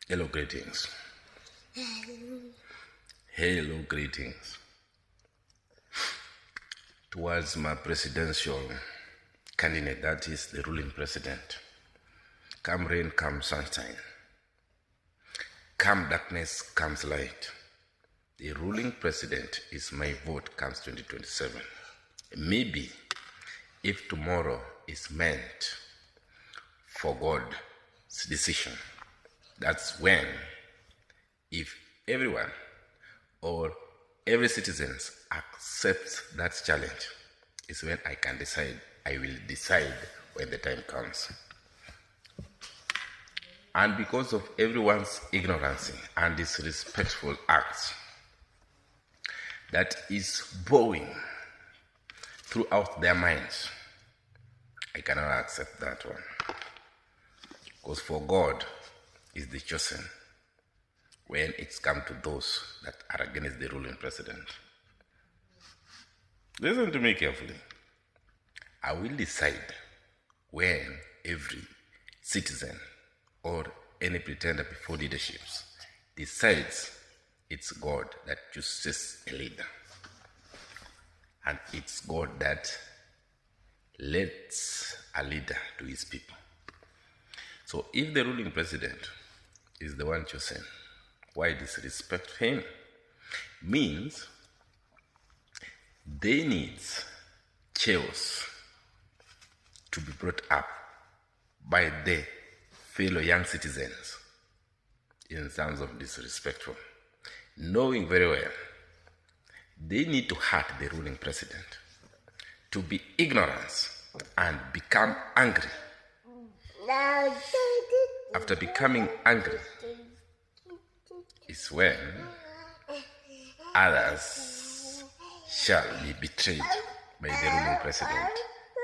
Hello, greetings. Hello, greetings. Towards my presidential candidate, that is the ruling president. Come rain, come sunshine. Come darkness, comes light. The ruling president is my vote comes 2027. Maybe if tomorrow is meant for God's decision, that's when, if everyone or every citizen accepts that challenge, is when I can decide. I will decide when the time comes. And because of everyone's ignorance and disrespectful acts that is bowing throughout their minds, I cannot accept that one. Because for God is the chosen when it's come to those that are against the ruling president. Listen to me carefully. I will decide when every citizen or any pretender before leaderships decides it's God that chooses a leader. And it's God that lets a leader to his people. So if the ruling president is the one chosen, why disrespect him? Means they need chaos to be brought up by the fellow young citizens in terms of disrespectful, knowing very well they need to hurt the ruling president, to be ignorant and become angry. After becoming angry is when others shall be betrayed by the ruling president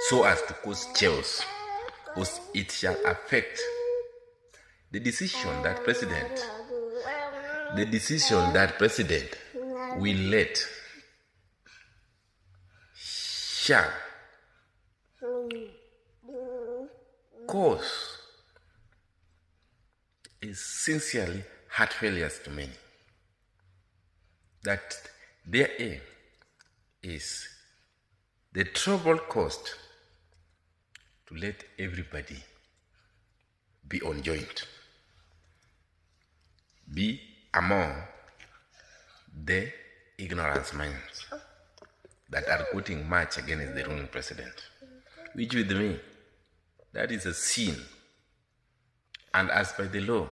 so as to cause chaos, because it shall affect the decision that president will let shall cause is sincerely heart failures to many. That their aim is the trouble caused to let everybody be on joint, be among the ignorance minds that are quoting much against the ruling president, which with me, that is a sin. And as by the law,